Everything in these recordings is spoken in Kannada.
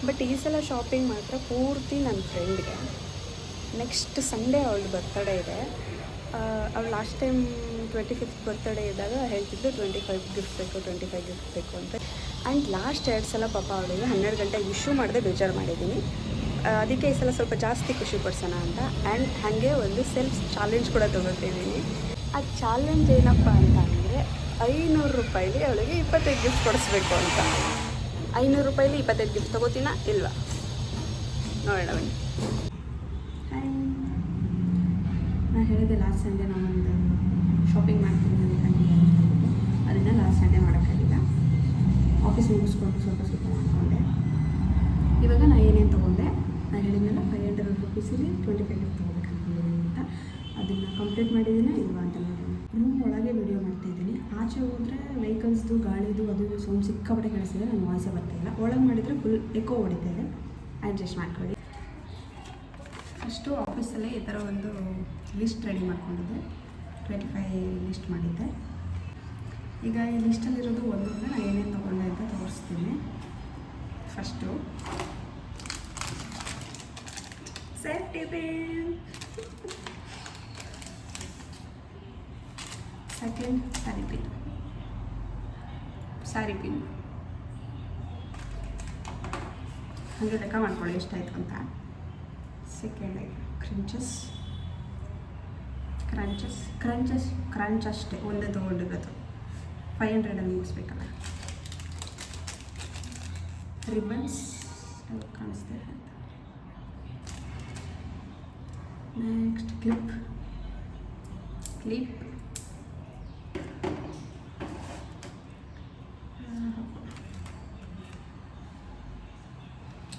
ಬಟ್ ಈ ಸಲ ಶಾಪಿಂಗ್ ಮಾತ್ರ ಪೂರ್ತಿ ನನ್ನ ಫ್ರೆಂಡ್ಗೆ. ನೆಕ್ಸ್ಟ್ ಸಂಡೇ ಅವಳು ಬರ್ತಡೇ ಇದೆ. ಅವಳು ಲಾಸ್ಟ್ ಟೈಮ್ 25th ಬರ್ತಡೇ ಇದ್ದಾಗ ಹೇಳ್ತಿದ್ದು 25 ಗಿಫ್ಟ್ ಬೇಕು ಅಂತ. ಆ್ಯಂಡ್ ಲಾಸ್ಟ್ 2 ಸಲ ಪಾಪ ಅವಳಿಗೆ 12 ಗಂಟೆಗೆ ವಿಶ್ಯೂ ಮಾಡದೆ ಬೇಜಾರು ಮಾಡಿದ್ದೀನಿ. ಅದಕ್ಕೆ ಈ ಸಲ ಸ್ವಲ್ಪ ಜಾಸ್ತಿ ಖುಷಿ ಪಡಿಸೋಣ ಅಂತ. ಆ್ಯಂಡ್ ಹಾಗೆ ಒಂದು ಸೆಲ್ಫ್ ಚಾಲೆಂಜ್ ಕೂಡ ತೊಗೊತಿದ್ದೀನಿ. ಆ ಚಾಲೆಂಜ್ ಏನಪ್ಪ ಅಂತ ಅಂದರೆ 500 ರೂಪಾಯಿಲಿ ಅವಳಿಗೆ 25 ಗಿಫ್ಟ್ ಕೊಡಿಸ್ಬೇಕು ಅಂತ. 500 ರೂಪಾಯಿಲಿ 25 ಗಿಫ್ಟ್ ತೊಗೋತೀನಾ ಇಲ್ವಾ ನೋಡೋಣ ಬನ್ನಿ. ನಾನು ಹೇಳಿದೆ ಲಾಸ್ಟ್ ಸಂಡೇ ನಾನೊಂದು ಶಾಪಿಂಗ್ ಮಾಡ್ತೀನಿ ಅಂದ್ಕೊಂಡು, ಅದನ್ನು ಲಾಸ್ಟ್ ಸಂಡೇ ಮಾಡೋಕ್ಕಾಗಿಲ್ಲ. ಆಫೀಸ್ ಮುಗಿಸ್ಕೊಂಡು ಸ್ವಲ್ಪ ಮಾಡಿಕೊಂಡೆ. ಇವಾಗ ನಾನು ಏನೇನು ತೊಗೊಂಡೆ ನಾನು ಹೇಳಿದ್ಮೇಲೆ 500 ರೂಪೀಸಲ್ಲಿ 25 ಗಿಫ್ಟ್ ತೊಗೋಬೇಕು ಅಂದ್ಕೊಂಡಿದ್ದೀನಿ ಅಂತ. ಅದನ್ನು ಕಂಪ್ಲೀಟ್ ಮಾಡಿದ್ದೀನ ಇಲ್ವಾ ಅಂತ ನೋಡೋಣ. ರೂಮ್ ಒಳಗೆ ವೀಡಿಯೋ ಮಾಡ್ತಾಯಿದ್ದೀನಿ. ಆಚೆ ಹೋದರೆ ವೆಹಿಕಲ್ಸ್ದು ಗಾಳಿದು ಅದು ಸೌಂಡ್ ಸಿಕ್ಕಾಪಟ್ಟೆ ಕೇಳಿಸಿದೆ. ನನ್ನ ವಾಯ್ಸೇ ಬರ್ತಾಯಿಲ್ಲ. ಒಳಗೆ ಮಾಡಿದರೆ ಫುಲ್ ಎಕೋ ಹೊಡಿತಾ ಇದೆ. ಅಡ್ಜಸ್ಟ್ ಮಾಡ್ಕೊಳ್ಳಿ. ಫಸ್ಟು ಆಫೀಸಲ್ಲೇ ಈ ಥರ ಒಂದು ಲಿಸ್ಟ್ ರೆಡಿ ಮಾಡ್ಕೊಂಡಿದ್ದೆ. 25 ಲಿಸ್ಟ್ ಮಾಡಿದ್ದೆ. ಈಗ ಈ ಲಿಸ್ಟಲ್ಲಿರೋದು ಒಂದೊಂದು ನಾನು ಏನೇನು ತೊಗೊಂಡೆ ಅಂತ ತೋರಿಸ್ತೀನಿ. First safety pin, second sari pin ಹಾಗೆ ಲೆಕ್ಕ ಮಾಡ್ಕೊಳ್ಳಿ ಎಷ್ಟಾಯಿತು ಅಂತ. ಸೆಕೆಂಡ್ ಕ್ರಂಚ್ ಅಷ್ಟೇ ಒಂದೇ ತೊಗೊಂಡಿರೋದು. 500 ಮುಗಿಸ್ಬೇಕಲ್ಲ. ರಿಬನ್ಸ್ ಕಾಣಿಸ್ತಾ ಇದೆ ಅಂತ. ನೆಕ್ಸ್ಟ್ ಕ್ಲಿಪ್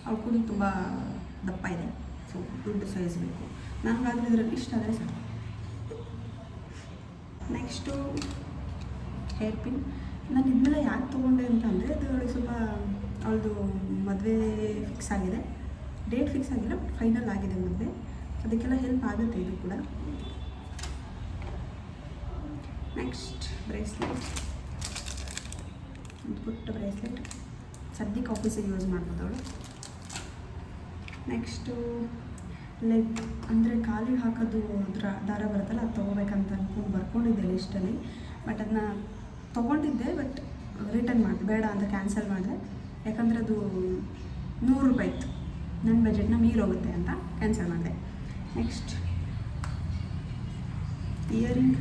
ಅವ್ರು ಕೂಡ ತುಂಬ ದಪ್ಪ ಇದೆ, ಸೊ ದೊಡ್ಡ ಸೈಜ್ ಬೇಕು. ನನಗಾದರೆ ಇದರಲ್ಲಿ ಇಷ್ಟ ಆದರೆ ಸಾಕು. Next hair pin. ನಾನು ಇದನ್ನೆಲ್ಲ ಯಾಕೆ ತೊಗೊಂಡೆ ಅಂತಂದರೆ ಇದು ಸ್ವಲ್ಪ ಅವಳದು ಮದುವೆ ಫಿಕ್ಸ್ ಆಗಿದೆ. ಡೇಟ್ ಫಿಕ್ಸ್ ಆಗಿಲ್ಲ, ಫೈನಲ್ ಆಗಿದೆ ಮದುವೆ. ಅದಕ್ಕೆಲ್ಲ ಹೆಲ್ಪ್ ಆಗುತ್ತೆ ಇದು ಕೂಡ. ನೆಕ್ಸ್ಟ್ ಬ್ರೇಸ್ಲೆಟ್, ಒಂದು ಪುಟ್ಟ ಬ್ರೇಸ್ಲೆಟ್, ಸದ್ಯಕ್ಕೆ ಆಫೀಸಿಗೆ ಯೂಸ್ ಮಾಡ್ಬೋದು ಅವಳು. ನೆಕ್ಸ್ಟು ಲೆಗ್ ಅಂದರೆ ಕಾಲಿಗೆ ಹಾಕೋದು ದಾರ ಬರುತ್ತಲ್ಲ, ಅದು ತೊಗೋಬೇಕಂತ ಅಂದ್ಕೊಂಡು ಬರ್ಕೊಂಡಿದ್ದೆ ಲಿಸ್ಟಲ್ಲಿ. ಬಟ್ ಅದನ್ನ ತೊಗೊಂಡಿದ್ದೆ, ಬಟ್ ರಿಟರ್ನ್ ಮಾಡಿದೆ, ಬೇಡ ಅಂತ ಕ್ಯಾನ್ಸಲ್ ಮಾಡಿದೆ. ಯಾಕಂದರೆ ಅದು 100 ರೂಪಾಯಿ ಇತ್ತು, ನನ್ನ ಬಜೆಟ್ನ ಮೀರೋಗುತ್ತೆ ಅಂತ ಕ್ಯಾನ್ಸಲ್ ಮಾಡಿದೆ. Next earring.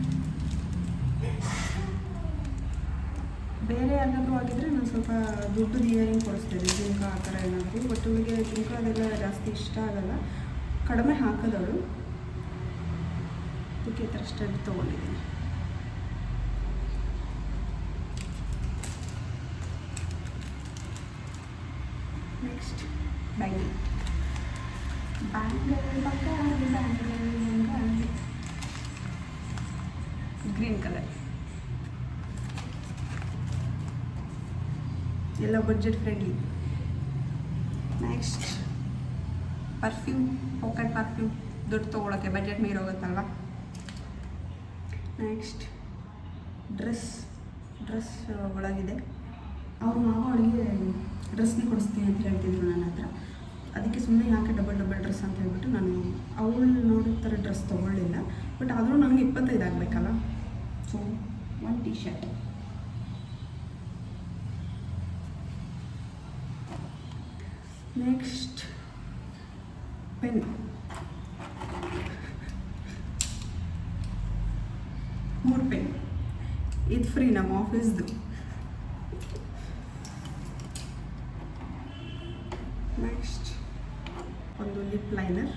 ಬೇರೆ ಯಾರಿಗಾದ್ರೂ ಆಗಿದ್ದರೆ ನಾನು ಸ್ವಲ್ಪ ದುಡ್ಡು ಇಯರಿಂಗ್ ಕೊಡಿಸ್ತಿದ್ದೆ, ಜುಮ್ಕ ಆ ಥರ ಏನಾದರೂ. ಬಟ್ ಇವಳಿಗೆ ಜುಮ್ಕ ಅದೆಲ್ಲ ಜಾಸ್ತಿ ಇಷ್ಟ ಆಗಲ್ಲ, ಕಡಿಮೆ ಹಾಕೋದವಳು. ಅದಕ್ಕೆ ಈ ಥರ ಸ್ಟಡ್ ತೊಗೊಂಡಿದ್ದೀನಿ. ನೆಕ್ಸ್ಟ್ ಬ್ಯಾಂಗಲ್ ಗ್ರೀನ್ ಕಲರ್, ಎಲ್ಲ budget friendly. Next perfume, pocket perfume, ದುಡ್ಡು ತೊಗೊಳಕ್ಕೆ ಬಜೆಟ್ ಮೀರೋಗುತ್ತಲ್ವ. ನೆಕ್ಸ್ಟ್ ಡ್ರೆಸ್ ಒಳಗಿದೆ. ಅವ್ರ ಮಾವ ಅವಳಿಗೆ ಡ್ರೆಸ್ನೇ ಕೊಡಿಸ್ತೀನಿ ಅಂತ ಹೇಳ್ತಿದ್ರು ನನ್ನ ಹತ್ರ. ಅದಕ್ಕೆ ಸುಮ್ಮನೆ ಯಾಕೆ ಡಬಲ್ ಡ್ರೆಸ್ ಅಂತ ಹೇಳ್ಬಿಟ್ಟು ನಾನು ಅವಳು ನೋಡೋ ಥರ ಡ್ರೆಸ್ ತೊಗೊಳ್ಳಿಲ್ಲ. ಬಟ್ ಆದರೂ ನನಗೆ 25 ಆಗಬೇಕಲ್ಲ, ಸೊ ಒಂದು T shirt. Next pen, 3 pen. ಇದು ಫ್ರೀ ನಮ್ಮ ಆಫೀಸ್ದು. ನೆಕ್ಸ್ಟ್ ಒಂದು ಲಿಪ್ ಲೈನರ್.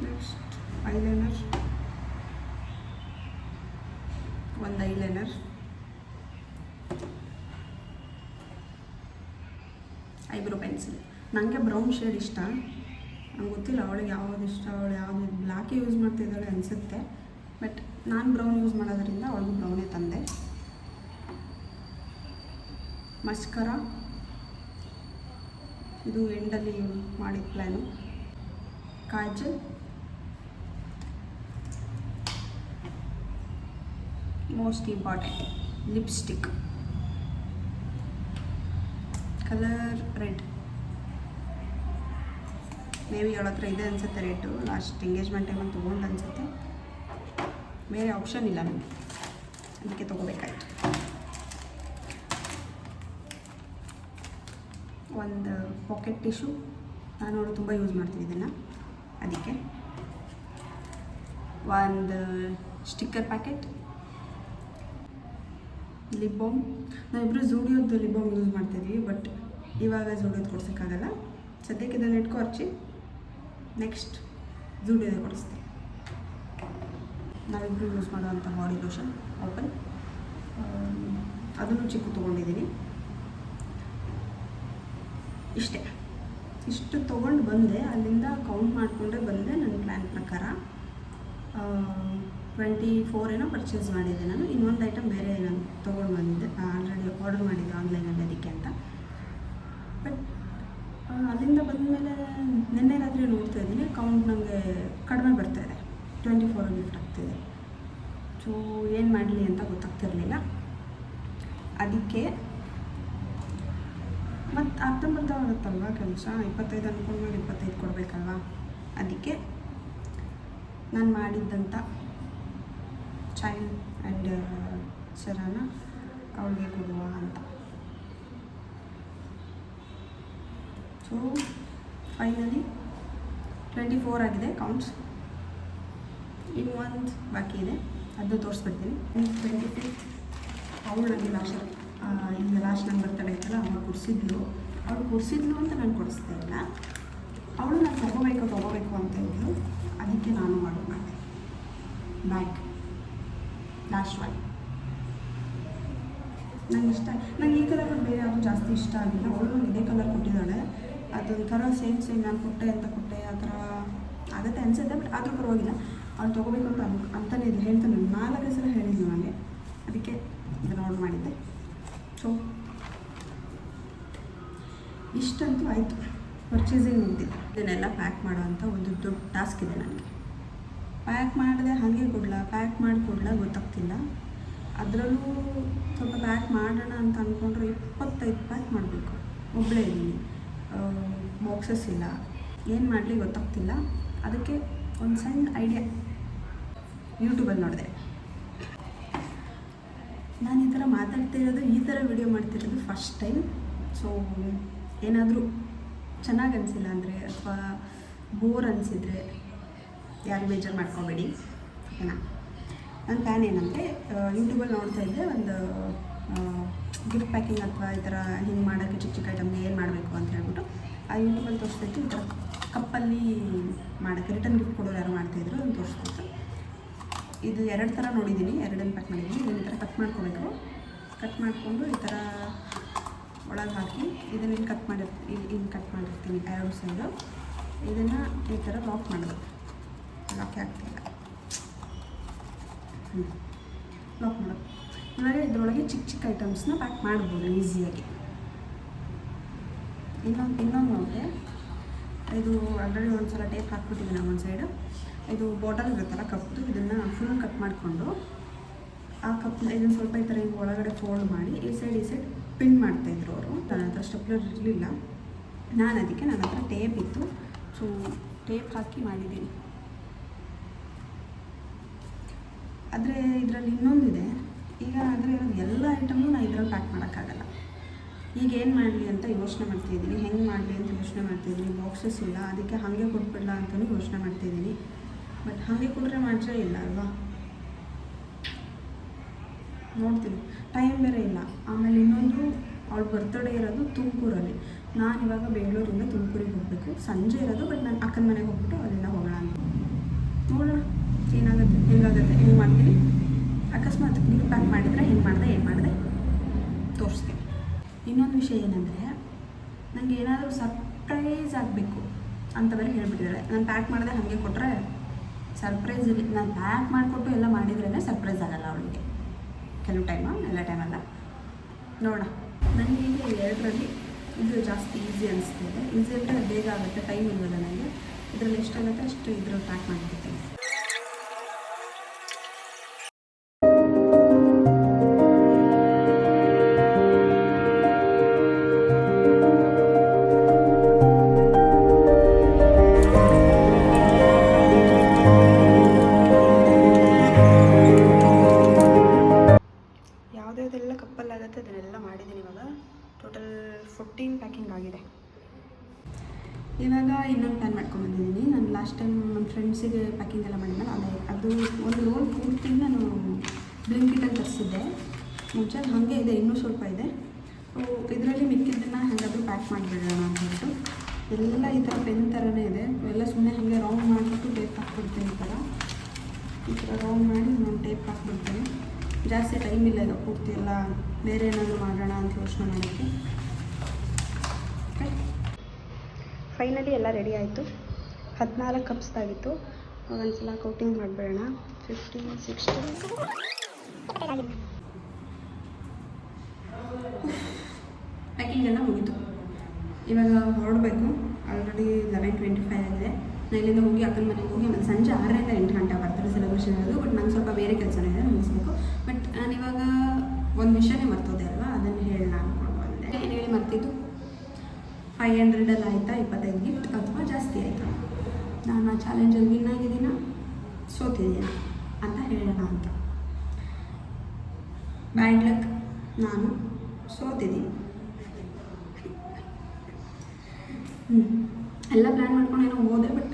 ನೆಕ್ಸ್ಟ್ ಐಲೈನರ್, ಒಂದು ಐಲೈನರ್. Eyebrow pencil. ನನಗೆ ಬ್ರೌನ್ ಶೇಡ್ ಇಷ್ಟ, ನಂಗೆ ಗೊತ್ತಿಲ್ಲ ಅವಳಿಗೆ ಯಾವುದು ಇಷ್ಟ. ಅವಳು ಯಾವುದು ಬ್ಲ್ಯಾಕೇ ಯೂಸ್ ಮಾಡ್ತಿದ್ದಾಳೆ ಅನಿಸುತ್ತೆ, ಬಟ್ ನಾನು ಬ್ರೌನ್ ಯೂಸ್ ಮಾಡೋದ್ರಿಂದ ಅವಳಿಗೂ ಬ್ರೌನೇ ತಂದೆ. ಮಸ್ಕರ, ಇದು ಎಂಡಲ್ಲಿ ಮಾಡಿದ plan. Kajal, most important lipstick. Colour red. May be ಅವಳ ಹತ್ರ ಇದೆ ಅನಿಸುತ್ತೆ ರೇಟು. ಲಾಸ್ಟ್ ಎಂಗೇಜ್ಮೆಂಟ್ ಟೈಮಲ್ಲಿ ತೊಗೊಂಡು ಅನಿಸುತ್ತೆ. ಬೇರೆ ಆಪ್ಷನ್ ಇಲ್ಲ ನನಗೆ, ಅದಕ್ಕೆ ತೊಗೋಬೇಕಾಯ್ತು. ಒಂದು ಪಾಕೆಟ್ ಟಿಶ್ಯೂ, ನಾನು ಅವಳು ತುಂಬ ಯೂಸ್ ಮಾಡ್ತೀವಿ ಇದನ್ನು, ಅದಕ್ಕೆ. ಒಂದು ಸ್ಟಿಕ್ಕರ್ ಪ್ಯಾಕೆಟ್, ಲಿಪ್ ಬಾಮ್. ನಾವಿಬ್ಬರು ಝೂಡಿಯೋದು ಲಿಪ್ ಬಾಮ್ ಯೂಸ್ ಮಾಡ್ತಿದ್ವಿ, ಬಟ್ ಇವಾಗ ಝೂಡಿಯೋದು ಕೊಡ್ಸೋಕ್ಕಾಗಲ್ಲ. ಸದ್ಯಕ್ಕೆ ಇದನ್ನು ಇಟ್ಕೊ ಹರ್ಚಿ, ನೆಕ್ಸ್ಟ್ ಝೂಡಿಯೋದೇ ಕೊಡಿಸ್ತೀವಿ. ನಾವಿಬ್ಬರು ಯೂಸ್ ಮಾಡುವಂಥ ಬಾಡಿ ಲೋಷನ್ ಓಪನ್, ಅದನ್ನು ಚಿಕ್ಕ ತೊಗೊಂಡಿದ್ದೀನಿ. ಇಷ್ಟು ತೊಗೊಂಡು ಬಂದೆ. ಅಲ್ಲಿಂದ ಕೌಂಟ್ ಮಾಡಿಕೊಂಡೆ ಬಂದೆ. ನನ್ನ ಪ್ಲ್ಯಾನ್ ಪ್ರಕಾರ 24 ಏನೋ ಪರ್ಚೇಸ್ ಮಾಡಿದ್ದೆ ನಾನು. ಇನ್ನೊಂದು ಐಟಮ್ ಬೇರೆ ನಾನು ತೊಗೊಂಡು ಬಂದಿದ್ದೆ, ಆಲ್ರೆಡಿ ಆರ್ಡರ್ ಮಾಡಿದ್ದೆ ಆನ್ಲೈನಲ್ಲಿ ಅದಕ್ಕೆ ಅಂತ. ಬಟ್ ಅಲ್ಲಿಂದ ಬಂದಮೇಲೆ ನಿನ್ನೆ ರಾತ್ರಿ ನೋಡ್ತಾ ಇದ್ದೀನಿ, ಕೌಂಟ್ ನನಗೆ ಕಡಿಮೆ ಬರ್ತಾಯಿದೆ, 24 ಗಿಫ್ಟ್ ಆಗ್ತಿದೆ. ಸೊ ಏನು ಮಾಡಲಿ ಅಂತ ಗೊತ್ತಾಗ್ತಿರಲಿಲ್ಲ. ಅದಕ್ಕೆ ಮತ್ತು ಅರ್ಧಂಬರ್ಧ ಆಗುತ್ತಲ್ವ ಕೆಲಸ. 25 ಅಂದ್ಕೊಂಡ್ಮೇಲೆ 25 ಕೊಡಬೇಕಲ್ವ. ಅದಕ್ಕೆ ನಾನು ಮಾಡಿದ್ದಂಥ ಚೈನ್ ಆ್ಯಂಡ್ ಸರಾನ ಅವಳಿಗೆ ಕೊಡುವ ಅಂತ. ಸೊ ಫೈನಲಿ 24 ಆಗಿದೆ ಕೌಂಟ್ಸ್. ಇನ್ನು ಒಂದು ಬಾಕಿ ಇದೆ, ಅದನ್ನು ತೋರಿಸ್ಬಿಡ್ತೀನಿ. 25 ಅವಳು ನನಗೆ ಈಗ ಲಾಸ್ಟ್ ನನ್ನ ಬರ್ತಡೇ ಇತ್ತಲ್ಲ, ಅವಳು ಕೊಡಿಸಿದ್ಲು ಅಂತ ನಾನು ಕೊಡಿಸ್ತಾ ಇಲ್ಲ. ಅವಳು ನಾನು ತೊಗೋಬೇಕು ಅಂತ ಇದ್ಲು, ಅದಕ್ಕೆ ನಾನು ಆರ್ಡರ್ ಮಾಡಿದೆ ಬ್ಯಾಗ್. ಲಾಸ್ಟ್ ಒನ್ ನಂಗೆ ಈ ಕಲರ್ ಬೇರೆ ಯಾವುದು ಜಾಸ್ತಿ ಇಷ್ಟ ಆಗಿಲ್ಲ. ಅವಳು ನನಗೆ ಇದೇ ಕಲರ್ ಕೊಟ್ಟಿದ್ದಾಳೆ. ಅದೊಂಥರ ಸೇಮ್ ನಾನು ಕೊಟ್ಟೆ ಆ ಥರ ಆಗುತ್ತೆ ಅನಿಸುತ್ತೆ. ಬಟ್ ಆದರೂ ಪರವಾಗಿಲ್ಲ, ಅವಳು ತೊಗೋಬೇಕು ಅಂತಲೇ ಇದು ಹೇಳ್ತಾನೆ. 4 ಸಲ ಹೇಳಿದ್ಲು ನನಗೆ, ಅದಕ್ಕೆ ಇದನ್ನು ಆರ್ಡರ್ ಮಾಡಿದ್ದೆ. ಸೊ ಇಷ್ಟಂತೂ ಆಯಿತು, ಪರ್ಚೇಸಿಂಗ್ ಮುಗಿದಿದೆ. ಇದನ್ನೆಲ್ಲ ಪ್ಯಾಕ್ ಮಾಡೋವಂಥ ಒಂದು ದೊಡ್ಡ ಟಾಸ್ಕ್ ಇದೆ ನನಗೆ. ಪ್ಯಾಕ್ ಮಾಡಿದೆ ಹಾಗೆ ಪ್ಯಾಕ್ ಮಾಡಿಕೊಡ್ಲಾ ಗೊತ್ತಾಗ್ತಿಲ್ಲ. ಅದರಲ್ಲೂ ಸ್ವಲ್ಪ ಪ್ಯಾಕ್ ಮಾಡೋಣ ಅಂತ ಅಂದ್ಕೊಂಡ್ರೆ 25 ಪ್ಯಾಕ್ ಮಾಡಬೇಕು. ಒಬ್ಬಳೇ ಇದ್ದೀನಿ, ಬಾಕ್ಸಸ್ ಇಲ್ಲ, ಏನು ಮಾಡಲಿ ಗೊತ್ತಾಗ್ತಿಲ್ಲ. ಅದಕ್ಕೆ ಒಂದು ಸಣ್ಣ ಐಡಿಯಾ ಯೂಟ್ಯೂಬಲ್ಲಿ ನೋಡಿದೆ. ನಾನು ಈ ಥರ ಮಾತಾಡ್ತಿರೋದು, ಈ ಥರ ವಿಡಿಯೋ ಮಾಡ್ತಿರೋದು ಫಸ್ಟ್ ಟೈಮ್. ಸೊ ಏನಾದರೂ ಚೆನ್ನಾಗಿ ಅನಿಸಿಲ್ಲ ಅಂದರೆ ಅಥವಾ ಬೋರ್ ಅನಿಸಿದರೆ ಯಾರು ಬೇಜಾರು ಮಾಡ್ಕೋಬೇಡಿ, ಓಕೆನಾ. ನನ್ನ ಪ್ಲ್ಯಾನ್ ಏನಂದರೆ, ಯೂಟ್ಯೂಬಲ್ಲಿ ನೋಡ್ತಾ ಇದ್ದೆ ಒಂದು ಗಿಫ್ಟ್ ಪ್ಯಾಕಿಂಗ್ ಅಥವಾ ಈ ಥರ ಹಿಂಗೆ ಮಾಡೋಕ್ಕೆ ಚಿಕ್ಕ ಐಟಮ್ಗೆ ಏನು ಮಾಡಬೇಕು ಅಂತ ಹೇಳ್ಬಿಟ್ಟು ಆ ಯೂಟ್ಯೂಬಲ್ಲಿ ತೋರಿಸ್ತಿತ್ತು. ಈ ಥರ ಕಪ್ಪಲ್ಲಿ ಮಾಡೋಕ್ಕೆ ರಿಟರ್ನ್ ಗಿಫ್ಟ್ ಕೊಡೋರು ಯಾರು ಮಾಡ್ತಾಯಿದ್ರು, ಅದನ್ನು ತೋರಿಸ್ತಿತ್ತು. ಇದು 2 ಥರ ನೋಡಿದ್ದೀನಿ, 2 ಪ್ಯಾಕ್ ಮಾಡಿದ್ದೀನಿ. ಇದನ್ನು ಈ ಥರ ಕಟ್ ಮಾಡ್ಕೋಬೇಕು. ಕಟ್ ಮಾಡಿಕೊಂಡು ಈ ಥರ ಒಳಗೆ ಹಾಕಿ ಇದನ್ನು ಇಲ್ಲಿ ಕಟ್ ಮಾಡಿರ್ತೀನಿ 2 ಸೈಡು. ಇದನ್ನು ಈ ಥರ ಲಾಕ್ ಮಾಡೋದು. ಲಾಕ್ ಆಗ್ತಿಲ್ಲ, ಲಾಕ್ ಮಾಡೋದು. ಇವಾಗ ಇದರೊಳಗೆ ಚಿಕ್ಕ ಐಟಮ್ಸ್ನ ಪ್ಯಾಕ್ ಮಾಡ್ಬೋದು ಈಸಿಯಾಗಿ. ಇನ್ನೊಂದು ನೋಡಿದೆ, ಇದು ಆಲ್ರೆಡಿ ಒಂದು ಸಲ ಟೇಪ್ ಹಾಕ್ಬಿಟ್ಟಿದ್ದೀನಿ ಒಂದು ಸೈಡು. ಇದು ಬಾಟಲ್ ಇರುತ್ತಲ್ಲ ಕಪ್ದು, ಇದನ್ನು ಫುಲ್ ಕಟ್ ಮಾಡಿಕೊಂಡು ಆ ಕಪ್ನ ಇದನ್ನು ಸ್ವಲ್ಪ ಈ ಥರ ಹಿಂಗೆ ಒಳಗಡೆ ಫೋಲ್ಡ್ ಮಾಡಿ ಈ ಸೈಡ್ ಪಿನ್ ಮಾಡ್ತಾಯಿದ್ರು ಅವರು. ನನ್ನ ಹತ್ರ ಸ್ಟೆಪ್ಲರ್ ಇರಲಿಲ್ಲ, ನನ್ನ ಹತ್ರ ಟೇಪ್ ಇತ್ತು. ಸೊ ಟೇಪ್ ಹಾಕಿ ಮಾಡಿದ್ದೀನಿ. ಆದರೆ ಇದರಲ್ಲಿ ಇನ್ನೊಂದಿದೆ. ಈಗ ಆದರೆ ಎಲ್ಲ ಐಟಮ್ನು ನಾನು ಇದರಲ್ಲಿ ಪ್ಯಾಕ್ ಮಾಡೋಕ್ಕಾಗಲ್ಲ. ಈಗ ಏನು ಮಾಡಲಿ ಅಂತ ಯೋಚನೆ ಮಾಡ್ತಾಯಿದ್ದೀನಿ, ಹೆಂಗೆ ಮಾಡಲಿ ಅಂತ ಯೋಚನೆ ಮಾಡ್ತಾಯಿದ್ದೀನಿ. ಬಾಕ್ಸಸ್ ಇಲ್ಲ, ಅದಕ್ಕೆ ಹಾಗೆ ಕೊಟ್ಬಿಡಲ್ಲ ಅಂತಲೂ ಯೋಚನೆ ಮಾಡ್ತಾಯಿದ್ದೀನಿ. ಬಟ್ ಹಾಗೆ ಕೊಟ್ಟರೆ ಮಾತ್ರ ಇಲ್ಲ ಅಲ್ವಾ, ನೋಡ್ತೀನಿ. ಟೈಮ್ ಬೇರೆ ಇಲ್ಲ. ಆಮೇಲೆ ಇನ್ನೊಂದು, ಅವಳು ಬರ್ತಡೇ ಇರೋದು ತುಮಕೂರಲ್ಲಿ. ನಾನು ಇವಾಗ ಬೆಂಗಳೂರಿಂದ ತುಮಕೂರಿಗೆ ಹೋಗಬೇಕು. ಸಂಜೆ ಇರೋದು, ಬಟ್ ನಾನು ಅಕ್ಕನ ಮನೆಗೆ ಹೋಗ್ಬಿಟ್ಟು ಅಲ್ಲಿಂದ ಹೋಗೋಣ ಅಂತ. ನೋಡೋಣ ಏನಾಗುತ್ತೆ, ಹೆಂಗೆ ಮಾಡ್ತೀನಿ. ಅಕಸ್ಮಾತ್ ನೀವು ಪ್ಯಾಕ್ ಮಾಡಿದರೆ ಏನು ಮಾಡಿದೆ ತೋರಿಸ್ತೀನಿ. ಇನ್ನೊಂದು ವಿಷಯ ಏನಂದರೆ, ನನಗೆ ಏನಾದರೂ ಸರ್ಪ್ರೈಸ್ ಆಗಬೇಕು ಅಂತ ಬೇರೆ ಹೇಳ್ಬಿಟ್ಟಿದ್ದಾರೆ. ನಾನು ಪ್ಯಾಕ್ ಮಾಡಿದೆ ಹಾಗೆ ಕೊಟ್ಟರೆ ಸರ್ಪ್ರೈಸ್ ಇಲ್ಲ. ನಾನು ಪ್ಯಾಕ್ ಮಾಡಿಕೊಟ್ಟು ಎಲ್ಲ ಮಾಡಿದ್ರೇ ಸರ್ಪ್ರೈಸ್ ಆಗಲ್ಲ ಅವಳಿಗೆ. ಕೆಲವು ಎಲ್ಲ ಟೈಮಲ್ಲ. ನೋಡೋಣ. ನನಗೆ ಈಗ 2ರಲ್ಲಿ ಇದು ಜಾಸ್ತಿ ಈಸಿ ಅನಿಸ್ತಿದೆ. ಈಸಿ ಅಂದರೆ ಬೇಗ ಆಗುತ್ತೆ, ಟೈಮ್ ಇಲ್ವಲ್ಲ ನನಗೆ. ಇದರಲ್ಲಿ ಎಷ್ಟಾಗುತ್ತೆ ಅಷ್ಟು ಇದ್ರಲ್ಲಿ ಪ್ಯಾಕ್ ಮಾಡಿಬಿಡ್ತೀನಿ. ಟೋಟಲ್ 14 ಪ್ಯಾಕಿಂಗ್ ಆಗಿದೆ. ಇವಾಗ ಇನ್ನೊಂದು ಪ್ಲ್ಯಾನ್ ಮಾಡ್ಕೊಂಬಂದಿದ್ದೀನಿ. ನಾನು ಲಾಸ್ಟ್ ಟೈಮ್ ನಮ್ಮ ಫ್ರೆಂಡ್ಸಿಗೆ ಪ್ಯಾಕಿಂಗ್ ಎಲ್ಲ ಮಾಡಿದ್ನಲ್ಲ, ಅದು ಒಂದು ಲೋಡ್ ಪೂರ್ತಿ ನಾನು ಬ್ಲಿಂಕಿಟಲ್ಲಿ ತರಿಸಿದ್ದೆ. ಮುಂಚೆ ಹಾಗೆ ಇದೆ, ಇನ್ನೂ ಸ್ವಲ್ಪ ಇದೆ. ಇದರಲ್ಲಿ ಮಿಕ್ಕಿದ್ದನ್ನು ಹೇಗಾದರೂ ಪ್ಯಾಕ್ ಮಾಡಿಬಿಡೋಣ ಅಂತ ಹೇಳ್ಬಿಟ್ಟು ಎಲ್ಲ ಈ ಥರ ಪೆನ್ ಥರನೇ ಇದೆ. ಎಲ್ಲ ಸುಮ್ಮನೆ ಹಾಗೆ ರೌಂಡ್ ಮಾಡಿಬಿಟ್ಟು ಟೇಪ್ ಹಾಕ್ಬಿಡ್ತೀನಿ. ಈ ಥರ ರೌಂಡ್ ಮಾಡಿ ನಾನು ಟೇಪ್ ಹಾಕ್ಬಿಡ್ತೀನಿ. ಜಾಸ್ತಿ ಟೈಮ್ ಇಲ್ಲ ಈಗ, ಪೂರ್ತಿ ಎಲ್ಲ ಬೇರೆ ಏನಾದರೂ ಮಾಡೋಣ ಅಂತ ಯೋಚನೆ ಮಾಡೋಕ್ಕೆ. ಫೈನಲಿ ಎಲ್ಲ ರೆಡಿ ಆಯಿತು. 14 ಕಪ್ಸ್ದಾಗಿತ್ತು. ಒಂದು ಸಲ ಕೌಂಟಿಂಗ್ ಮಾಡಿಬಿಡೋಣ. 15, 16 ಪ್ಯಾಕಿಂಗ್ ಎಲ್ಲ ಮುಗೀತು. ಇವಾಗ ಹೊರಡಬೇಕು. ಆಲ್ರೆಡಿ 11:25 ಆಗಿದೆ. ನಾನು ಇಲ್ಲಿಂದ ಹೋಗಿ ಅಕ್ಕನ ಮನೆಗೆ ಹೋಗಿ ಆಮೇಲೆ ಸಂಜೆ 6ರಿಂದ 8 ಗಂಟೆ ಬರ್ತಾರೆ ಸೆಲೆಬ್ರೇಷನ್ ಇರೋದು. ಬಟ್ ನಂಗೆ ಸ್ವಲ್ಪ ಬೇರೆ ಕೆಲಸನೇ ಇದೆ, ಮುಗಿಸ್ಬೇಕು. ಬಟ್ ನಾನಿವಾಗ ಒಂದು ವಿಷಯನೇ ಮರ್ತೋದೆ ಅಲ್ವಾ, ಅದನ್ನು ಹೇಳೋಣ ಅಂದ್ಕೊಂಡು ಬಂದೆ. ಏನು ಹೇಳಿ ಮರ್ತಿದ್ದು, 500 ಆಯಿತಾ 25 ಗಿಫ್ಟ್ ಅಥವಾ ಜಾಸ್ತಿ ಆಯಿತಾ, ನಾನು ಆ ಚಾಲೆಂಜಲ್ಲಿ ವಿನ್ ಆಗಿದ್ದೀನ ಸೋತಿದ್ದೀನ ಅಂತ ಹೇಳೋಣ ಅಂತ. ಬ್ಯಾಡ್ ಲಕ್, ನಾನು ಸೋತಿದ್ದೀನಿ. ಎಲ್ಲ ಪ್ಲ್ಯಾನ್ ಮಾಡ್ಕೊಂಡು ಏನೋ ಹೋದೆ. ಬಟ್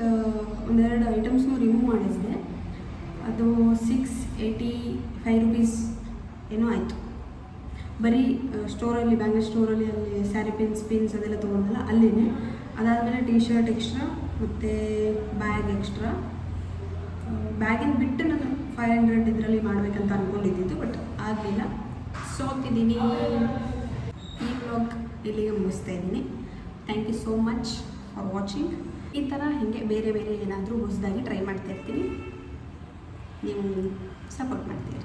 ಒಂದೆರಡು ಐಟಮ್ಸ್ನೂ ರಿಮೂವ್ ಮಾಡಿಸಿದೆ. ಅದು 685 ರುಪೀಸ್ ಏನೋ ಆಯಿತು. ಬರೀ ಸ್ಟೋರಲ್ಲಿ, ಬ್ಯಾಂಗಲ್ ಸ್ಟೋರಲ್ಲಿ, ಅಲ್ಲಿ ಸ್ಯಾರಿ ಪಿನ್ಸ್ ಅದೆಲ್ಲ ತೊಗೊಂಡಲ್ಲ ಅಲ್ಲಿನೇ. ಅದಾದಮೇಲೆ ಟೀ ಶರ್ಟ್ ಎಕ್ಸ್ಟ್ರಾ ಮತ್ತು ಬ್ಯಾಗ್ ಎಕ್ಸ್ಟ್ರಾ. ಬ್ಯಾಗಿನ ಬಿಟ್ಟು ನಾನು 500 ಇದರಲ್ಲಿ ಮಾಡಬೇಕಂತ ಅಂದ್ಕೊಂಡಿದ್ದಿದ್ದು, ಬಟ್ ಆಗಲಿಲ್ಲ, ಸೋತಿದ್ದೀನಿ. ಈ ವ್ಲಾಗ್ ಇಲ್ಲಿಗೆ ಮುಗಿಸ್ತಾ ಇದ್ದೀನಿ. Thank you so much for watching. ಈ ಥರ ಹೀಗೆ ಬೇರೆ ಏನಾದರೂ ಹೊಸದಾಗಿ ಟ್ರೈ ಮಾಡ್ತಾಯಿರ್ತೀನಿ. ನೀವು ಸಪೋರ್ಟ್ ಮಾಡ್ತೀರಿ.